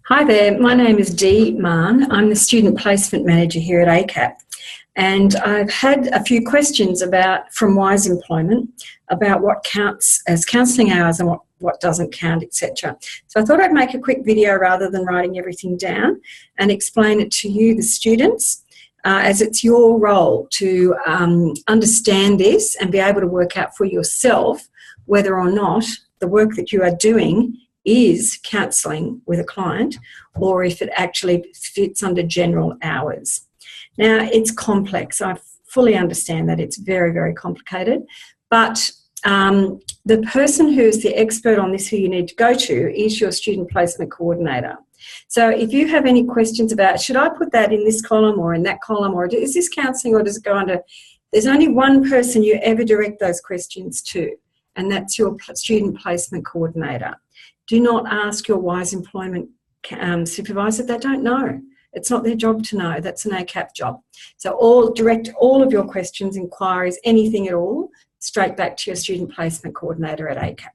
Hi there, my name is Dee Mann. I'm the Student Placement Manager here at ACAP, and I've had a few questions from Wise Employment about what counts as counselling hours and what doesn't count, etc. So I thought I'd make a quick video rather than writing everything down and explain it to you, the students, as it's your role to understand this and be able to work out for yourself whether or not the work that you are doing is counselling with a client or if it actually fits under general hours. Now, it's complex. I fully understand that it's very, very complicated, but the person who's the expert on this who you need to go to is your student placement coordinator. So if you have any questions about, should I put that in this column or in that column, or is this counselling or does it go under, there's only one person you ever direct those questions to, and that's your student placement coordinator. Do not ask your Wise Employment supervisor. They don't know. It's not their job to know. That's an ACAP job. So direct all of your questions, inquiries, anything at all, straight back to your student placement coordinator at ACAP.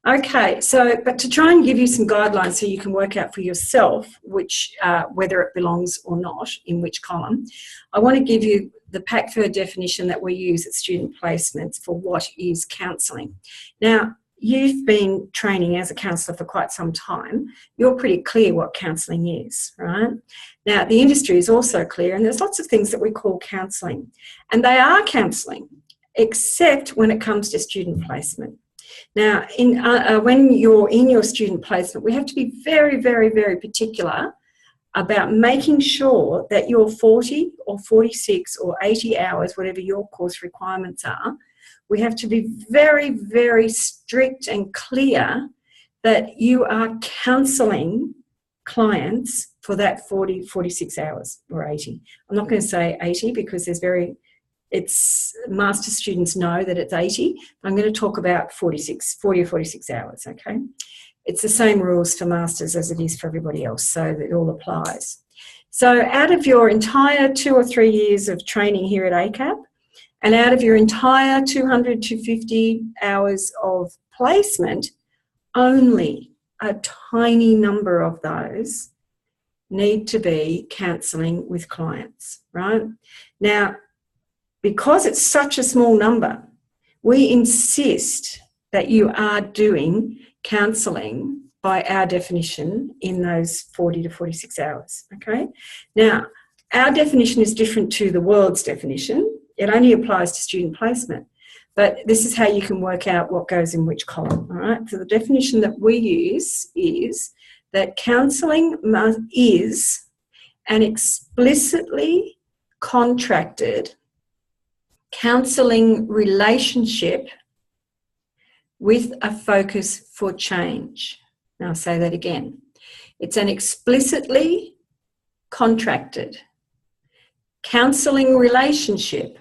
Okay, but to try and give you some guidelines so you can work out for yourself whether it belongs or not in which column, I want to give you the PACFER definition that we use at student placements for what is counselling. Now, you've been training as a counsellor for quite some time. You're pretty clear what counselling is, right? Now, the industry is also clear, and there's lots of things that we call counselling. And they are counselling, except when it comes to student placement. Now, when you're in your student placement, we have to be very, very, very particular about making sure that your 40 or 46 or 80 hours, whatever your course requirements are, we have to be very, very strict and clear that you are counselling clients for that 40, 46 hours or 80. I'm not going to say 80 because master students know that it's 80. I'm going to talk about 40 or 46 hours, okay? It's the same rules for masters as it is for everybody else, so that it all applies. So out of your entire 2 or 3 years of training here at ACAP, and out of your entire 200 to 50 hours of placement, only a tiny number of those need to be counselling with clients, right? Now, because it's such a small number, we insist that you are doing counselling by our definition in those 40 to 46 hours, okay? Now, our definition is different to the world's definition. It only applies to student placement, but this is how you can work out what goes in which column, all right? So the definition that we use is that counselling is an explicitly contracted counselling relationship with a focus for change. Now I'll say that again. It's an explicitly contracted counselling relationship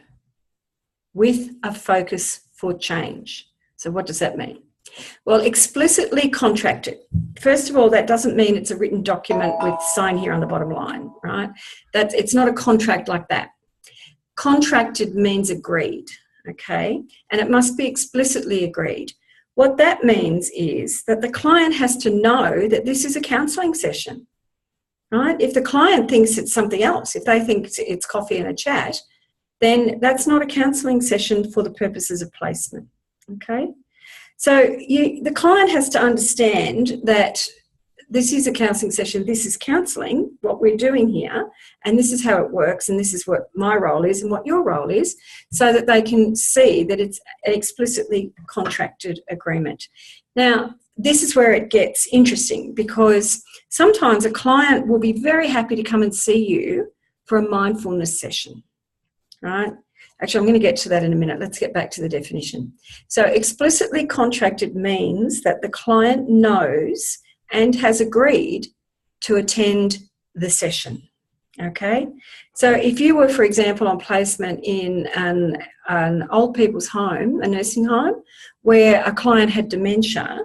with a focus for change. So what does that mean? Well, explicitly contracted. First of all, that doesn't mean it's a written document with sign here on the bottom line, right? It's not a contract like that. Contracted means agreed, okay? And it must be explicitly agreed. What that means is that the client has to know that this is a counselling session, right? If the client thinks it's something else, if they think it's coffee and a chat, then that's not a counselling session for the purposes of placement, okay? So the client has to understand that this is a counselling session, this is counselling, what we're doing here, and this is how it works, and this is what my role is and what your role is, so that they can see that it's an explicitly contracted agreement. Now, this is where it gets interesting, because sometimes a client will be very happy to come and see you for a mindfulness session, right? Actually, I'm going to get to that in a minute. Let's get back to the definition. So explicitly contracted means that the client knows and has agreed to attend the session, okay? So if you were, for example, on placement in an old people's home, a nursing home, where a client had dementia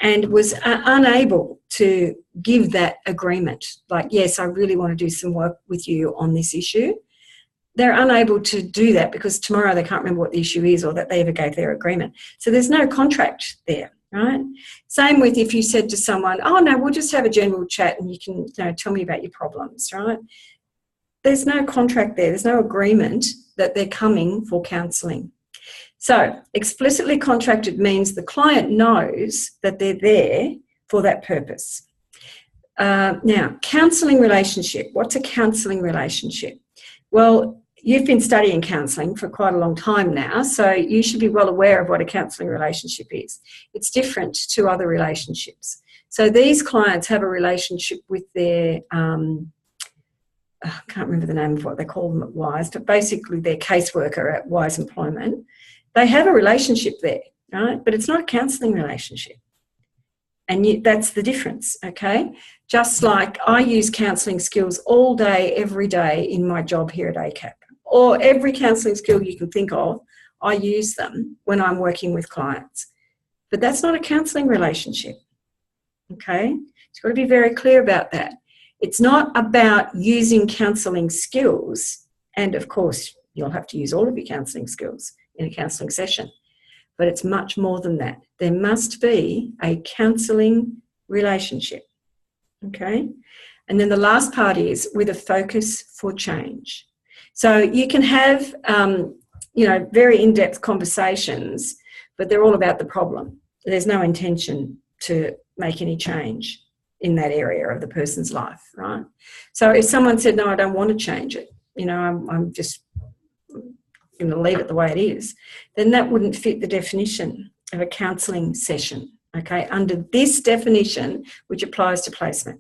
and was unable to give that agreement, like, yes, I really want to do some work with you on this issue, they're unable to do that because tomorrow they can't remember what the issue is or that they ever gave their agreement. So there's no contract there. right? Same with if you said to someone, oh, no, we'll just have a general chat and you can tell me about your problems, right? There's no contract there. There's no agreement that they're coming for counselling. So explicitly contracted means the client knows that they're there for that purpose. Now, counselling relationship. What's a counselling relationship? Well, you've been studying counselling for quite a long time now, so you should be well aware of what a counselling relationship is. It's different to other relationships. So these clients have a relationship with their, I can't remember the name of what they call them at Wise, but basically their caseworker at Wise Employment. They have a relationship there, right? But it's not a counselling relationship. And that's the difference, okay? Just like I use counselling skills all day, every day in my job here at ACAP. Or every counselling skill you can think of, I use them when I'm working with clients. But that's not a counselling relationship, okay? You've got to be very clear about that. It's not about using counselling skills, and of course, you'll have to use all of your counselling skills in a counselling session, but it's much more than that. There must be a counselling relationship, okay? And then the last part is with a focus for change. So you can have, very in-depth conversations, but they're all about the problem. There's no intention to make any change in that area of the person's life, right? So if someone said, no, I don't want to change it, I'm just going to leave it the way it is, then that wouldn't fit the definition of a counselling session, okay, under this definition, which applies to placement.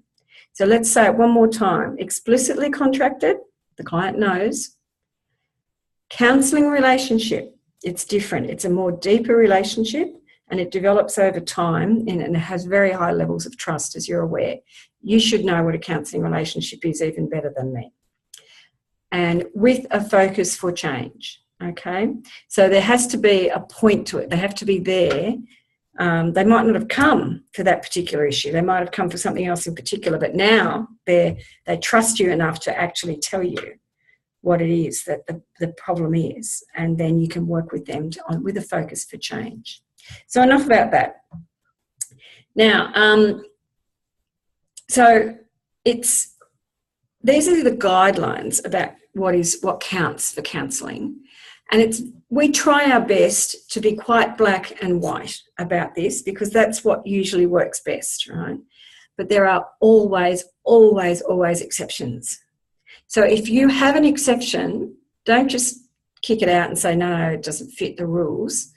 So let's say it one more time. Explicitly contracted, the client knows. Counselling relationship, it's different. It's a more deeper relationship and it develops over time and it has very high levels of trust, as you're aware. You should know what a counselling relationship is even better than me. And with a focus for change, okay? So there has to be a point to it. They have to be there. They might not have come for that particular issue. They might have come for something else in particular, but now they trust you enough to actually tell you what it is that the problem is, and then you can work with them with a focus for change. So enough about that. Now, so these are the guidelines about what counts for counselling, and we try our best to be quite black and white about this because that's what usually works best, right? But there are always, always, always exceptions. So if you have an exception, don't just kick it out and say, no, it doesn't fit the rules.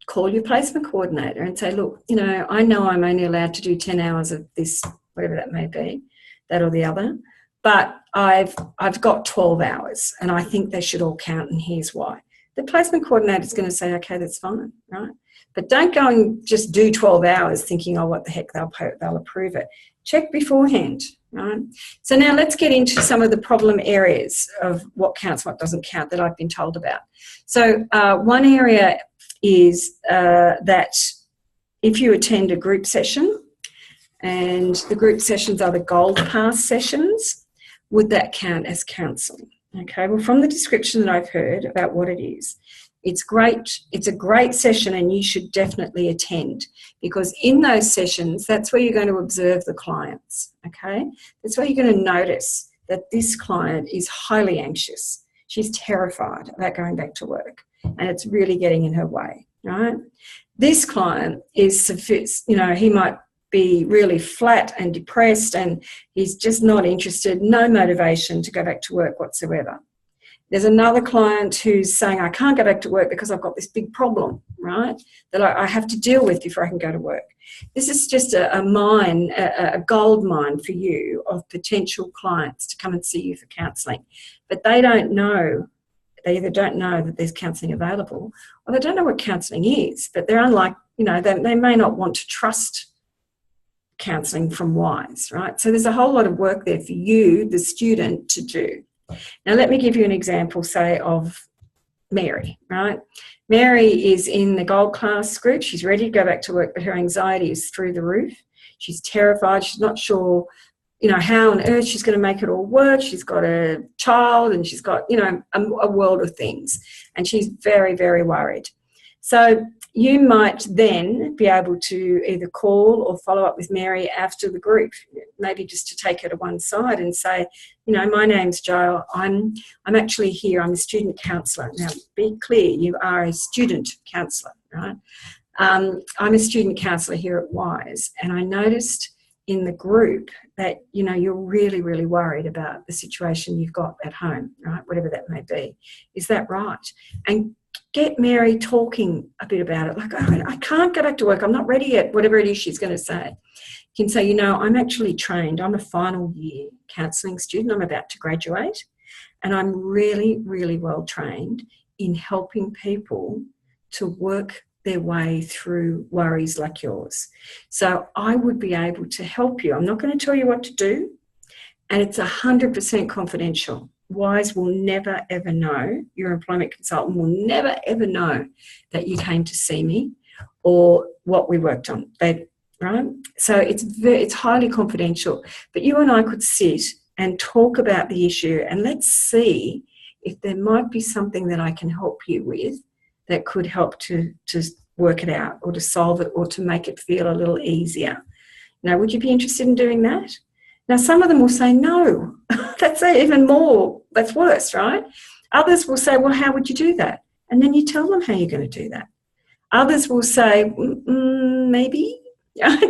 Call your placement coordinator and say, look, I know I'm only allowed to do 10 hours of this, whatever that may be, that or the other, but I've got 12 hours and I think they should all count and here's why. The placement coordinator is going to say, okay, that's fine, right? But don't go and just do 12 hours thinking, oh, what the heck, they'll approve it. Check beforehand, right? So now let's get into some of the problem areas of what counts, what doesn't count that I've been told about. So one area is that if you attend a group session, and the group sessions are the Goldclass sessions, would that count as counselling? Okay, well, from the description that I've heard about what it is, it's great. It's a great session and you should definitely attend because in those sessions, that's where you're going to observe the clients, okay? That's where you're going to notice that this client is highly anxious. She's terrified about going back to work and it's really getting in her way, right? This client is, he might be really flat and depressed and he's just not interested, no motivation to go back to work whatsoever. There's another client who's saying, I can't go back to work because I've got this big problem, right, that I have to deal with before I can go to work. This is just a gold mine for you of potential clients to come and see you for counselling. But they don't know, they either don't know that there's counselling available or they don't know what counselling is, but they're unlike, they may not want to trust counselling from Wise, right? So there's a whole lot of work there for you, the student, to do. Now, let me give you an example, say, of Mary, right? Mary is in the Goldclass group. She's ready to go back to work, but her anxiety is through the roof. She's terrified. She's not sure, how on earth she's going to make it all work. She's got a child and she's got, a world of things. And she's very, very worried. So you might then be able to either call or follow up with Mary after the group, maybe just to take her to one side and say, you know, my name's Jo. I'm actually here. I'm a student counsellor. Now, be clear, you are a student counsellor, right? I'm a student counsellor here at WISE, and I noticed in the group that, you know, you're really, really worried about the situation you've got at home, right? Whatever that may be. Is that right? And get Mary talking a bit about it. Like, oh, I can't go back to work. I'm not ready yet. Whatever it is she's going to say. You can say, you know, I'm actually trained. I'm a final year counselling student. I'm about to graduate. And I'm really, really well trained in helping people to work their way through worries like yours. So I would be able to help you. I'm not going to tell you what to do, and it's 100% confidential. WISE will never, ever know, your employment consultant will never, ever know that you came to see me or what we worked on. Right? So it's highly confidential. But you and I could sit and talk about the issue, and let's see if there might be something that I can help you with that could help to work it out or to solve it or to make it feel a little easier. Now, would you be interested in doing that? Now, some of them will say, no, that's even more, that's worse, right? Others will say, well, how would you do that? And then you tell them how you're going to do that. Others will say, maybe.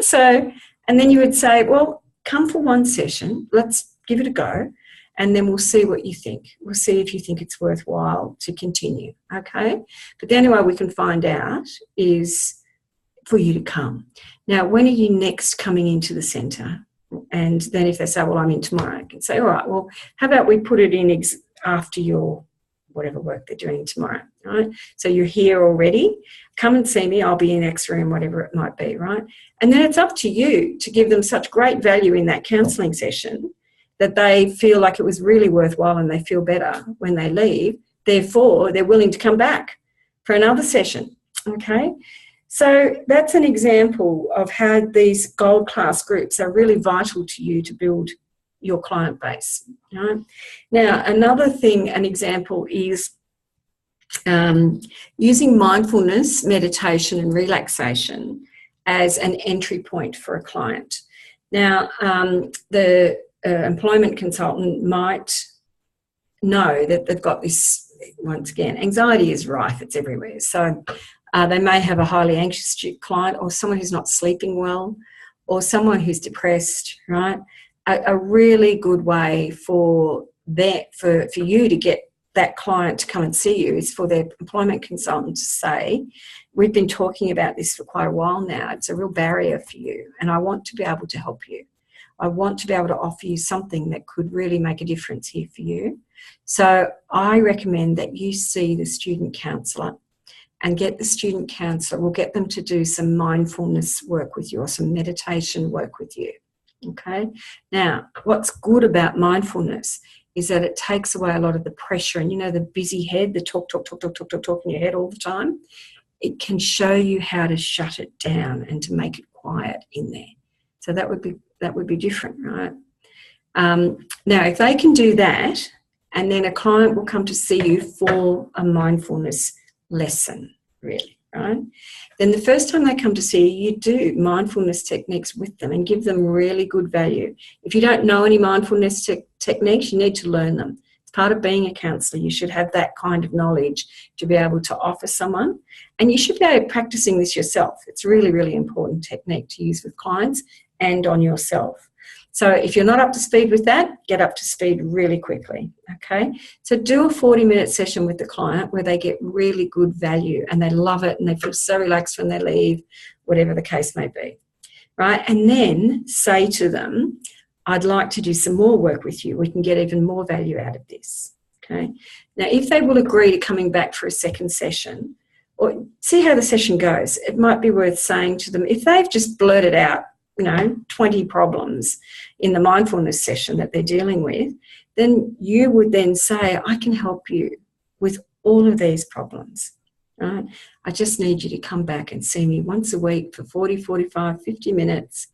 So, and then you would say, well, come for one session, let's give it a go, and then we'll see what you think. We'll see if you think it's worthwhile to continue, okay? But the only way we can find out is for you to come. Now, when are you next coming into the centre? And then if they say, well, I'm in tomorrow, I can say, all right, well, how about we put it in after your whatever work they're doing tomorrow, right? So you're here already. Come and see me. I'll be in X room, whatever it might be, right? And then it's up to you to give them such great value in that counselling session that they feel like it was really worthwhile and they feel better when they leave. Therefore, they're willing to come back for another session, okay? So that's an example of how these gold class groups are really vital to you to build your client base. Right? Now, another thing, an example is using mindfulness, meditation and relaxation as an entry point for a client. Now, the employment consultant might know that they've got this, once again, anxiety is rife, it's everywhere. So they may have a highly anxious client or someone who's not sleeping well or someone who's depressed, right? A really good way for you to get that client to come and see you is for their employment consultant to say, we've been talking about this for quite a while now. It's a real barrier for you and I want to be able to help you. I want to be able to offer you something that could really make a difference here for you. So I recommend that you see the student counsellor and get the student counsellor. We'll get them to do some mindfulness work with you or some meditation work with you. Okay. Now, what's good about mindfulness is that it takes away a lot of the pressure and, you know, the busy head, the talk in your head all the time. It can show you how to shut it down and to make it quiet in there. So that would be different, right? Now, if they can do that, and then a client will come to see you for a mindfulness lesson, really, right? Then the first time they come to see you, you do mindfulness techniques with them and give them really good value. If you don't know any mindfulness techniques, you need to learn them. It's part of being a counsellor. You should have that kind of knowledge to be able to offer someone. And you should be practicing this yourself. It's really, really important technique to use with clients and on yourself. So if you're not up to speed with that, get up to speed really quickly, okay? So do a 40-minute session with the client where they get really good value and they love it and they feel so relaxed when they leave, whatever the case may be, right? And then say to them, I'd like to do some more work with you. We can get even more value out of this, okay? Now, if they will agree to coming back for a second session or see how the session goes, it might be worth saying to them, if they've just blurted out, 20 problems in the mindfulness session that they're dealing with, then you would then say, I can help you with all of these problems. Right? I just need you to come back and see me once a week for 40, 45, 50 minutes,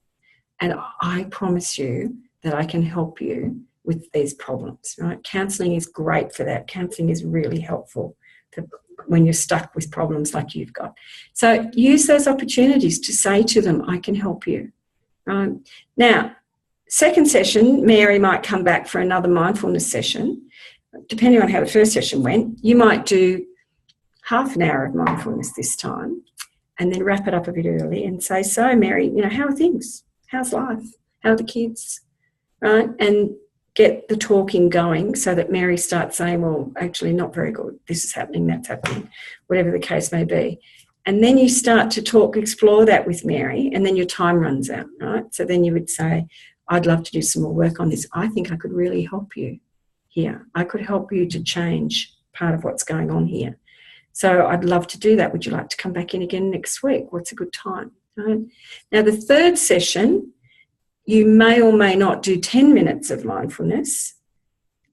and I promise you that I can help you with these problems. Right? Counselling is great for that. Counselling is really helpful for when you're stuck with problems like you've got. So use those opportunities to say to them, I can help you. Now, second session, Mary might come back for another mindfulness session. Depending on how the first session went, you might do half an hour of mindfulness this time and then wrap it up a bit early and say, so Mary, how are things? How's life? How are the kids? Right? And get the talking going so that Mary starts saying, well, actually not very good. This is happening, that's happening, whatever the case may be. And then you start to explore that with Mary, and then your time runs out, right? So then you would say, I'd love to do some more work on this. I think I could really help you here. I could help you to change part of what's going on here. So I'd love to do that. Would you like to come back in again next week? What's a good time? Right? Now, the third session, you may or may not do 10 minutes of mindfulness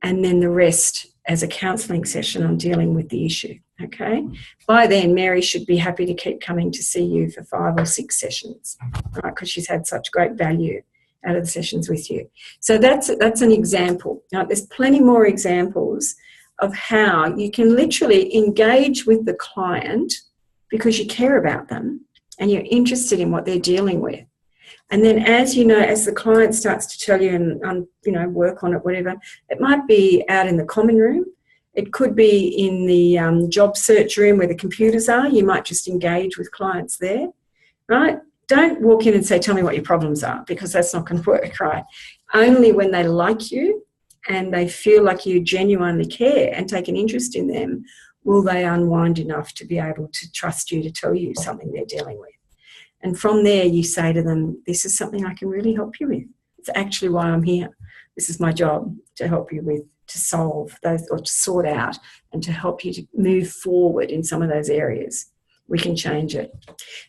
and then the rest as a counselling session on dealing with the issue, okay? By then, Mary should be happy to keep coming to see you for 5 or 6 sessions, right, because she's had such great value out of the sessions with you. So that's an example. Now, there's plenty more examples of how you can literally engage with the client because you care about them and you're interested in what they're dealing with. And then as the client starts to tell you and work on it, whatever, it might be out in the common room. It could be in the job search room where the computers are. You might just engage with clients there, right? Don't walk in and say, tell me what your problems are, because that's not going to work, right? Only when they like you and they feel like you genuinely care and take an interest in them will they unwind enough to be able to trust you to tell you something they're dealing with. And from there, you say to them, this is something I can really help you with. It's actually why I'm here. This is my job, to help you with, to solve those, or to sort out, and to help you to move forward in some of those areas. We can change it.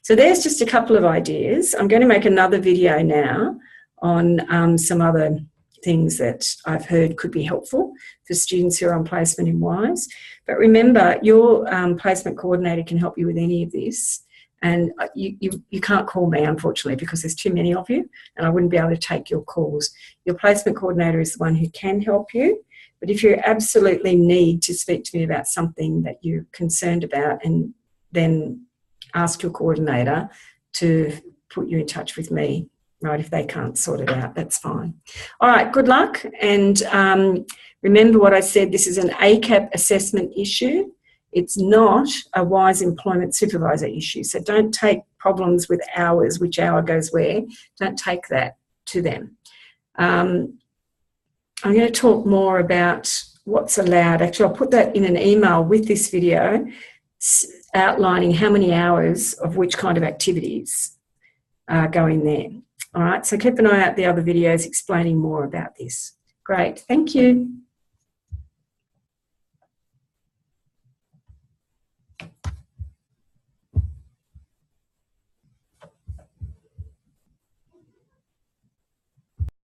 So there's just a couple of ideas. I'm going to make another video now on some other things that I've heard could be helpful for students who are on placement in WISE. But remember, your placement coordinator can help you with any of this. And you can't call me, unfortunately, because there's too many of you and I wouldn't be able to take your calls. Your placement coordinator is the one who can help you. But if you absolutely need to speak to me about something that you're concerned about, and then ask your coordinator to put you in touch with me, right? If they can't sort it out, that's fine. All right, good luck. And remember what I said, this is an ACAP assessment issue. It's not a WISE employment supervisor issue. So don't take problems with hours, which hour goes where. Don't take that to them. I'm going to talk more about what's allowed. Actually, I'll put that in an email with this video outlining how many hours of which kind of activities go in there. All right, so keep an eye out the other videos explaining more about this. Great, thank you.